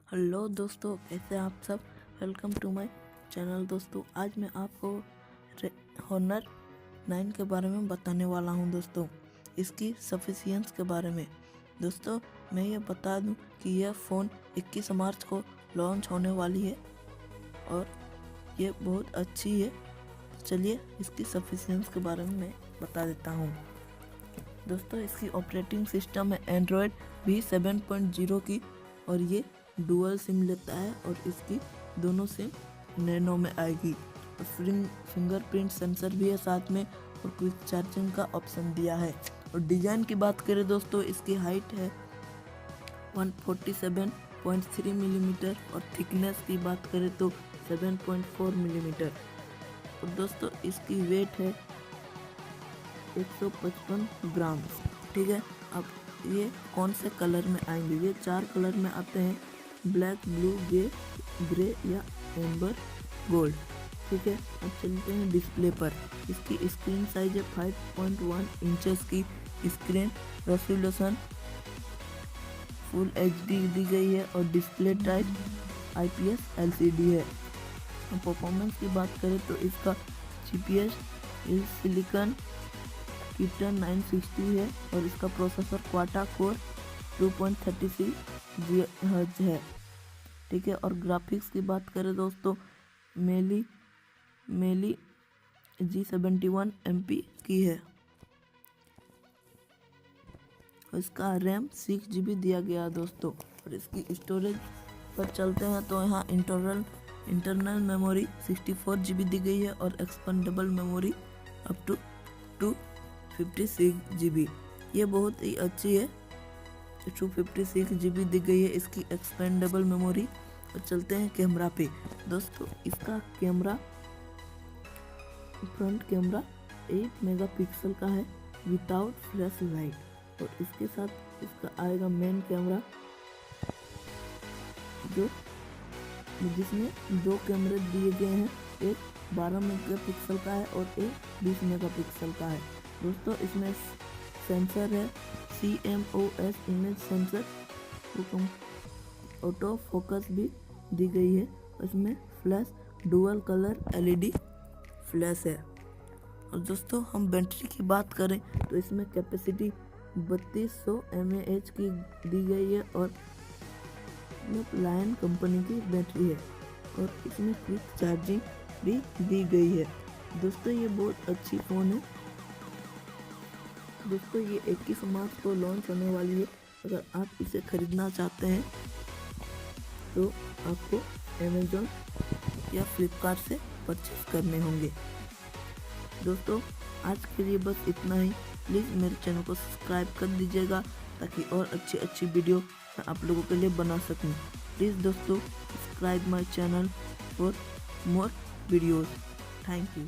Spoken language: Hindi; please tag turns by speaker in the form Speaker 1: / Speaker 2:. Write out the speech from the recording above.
Speaker 1: हेलो दोस्तों, कैसे आप सब। Welcome to my channel. दोस्तों आज मैं आपको हॉनर 9 के बारे में बताने वाला हूं। दोस्तों इसकी सफिशियंस के बारे में दोस्तों मैं ये बता दूं कि यह फ़ोन 21 मार्च को लॉन्च होने वाली है और ये बहुत अच्छी है। चलिए इसकी सफिशियंस के बारे में मैं बता देता हूँ। दोस्तों इसकी ऑपरेटिंग सिस्टम है एंड्रॉयड V7.0 की और ये डुअल सिम लेता है और इसकी दोनों सिम नैनो में आएगी और फिंगरप्रिंट सेंसर भी है साथ में और क्विक चार्जिंग का ऑप्शन दिया है। और डिज़ाइन की बात करें दोस्तों, इसकी हाइट है 147.3 मिलीमीटर और थिकनेस की बात करें तो 7.4 मिलीमीटर। और दोस्तों इसकी वेट है 155 ग्राम। ठीक है, अब ये कौन से कलर में आएंगे? ये 4 कलर में आते हैं, ब्लैक, ब्लू, ग्रे या एम्बर गोल्ड। ठीक है, अब चलते हैं डिस्प्ले पर। इसकी स्क्रीन साइज है 5.1 इंचेस की स्क्रीन, रेजोल्यूशन फुल HD दी गई है और डिस्प्ले टाइप IPS LCD है। परफॉर्मेंस की बात करें तो इसका GPS सिलिकॉन कीटन 960 है और इसका प्रोसेसर क्वाटा कोर 2.36 GHz है। ठीक है, और ग्राफिक्स की बात करें दोस्तों, मेली G71 MP की है और इसका रैम 6 GB दिया गया है दोस्तों। और इसकी स्टोरेज पर चलते हैं तो यहाँ इंटरनल मेमोरी 64 GB दी गई है और expandable memory up to 256 GB। ये बहुत ही अच्छी है, 256 GB दी गई है इसकी एक्सपेंडेबल मेमोरी। और चलते हैं कैमरा पे। दोस्तों इसका कैमरा फ्रंट कैमरा 8 मेगापिक्सल का है विदाउट फ्लैश लाइट और इसके साथ इसका आएगा मेन कैमरा जिसमें 2 कैमरे दिए गए हैं, एक 12 मेगापिक्सल का है और एक 20 मेगापिक्सल का है। दोस्तों इसमें सेंसर है CMOS image sensor, auto focus भी दी गई है। इसमें flash dual colour LED flash है। और दोस्तों हम बैटरी की बात करें तो इसमें कैपेसिटी 3200 mAh की दी गई है और लायन कंपनी की बैटरी है और इसमें क्विक चार्जिंग भी दी गई है। दोस्तों ये बहुत अच्छी फ़ोन है। दोस्तों ये 21 मार्च को लॉन्च होने वाली है। अगर आप इसे खरीदना चाहते हैं तो आपको अमेज़न या फ्लिपकार्ट से परचेस करने होंगे। दोस्तों आज के लिए बस इतना ही। प्लीज़ मेरे चैनल को सब्सक्राइब कर दीजिएगा ताकि और अच्छी वीडियो मैं आप लोगों के लिए बना सकूं। प्लीज़ दोस्तों subscribe my channel for more videos. Thank you.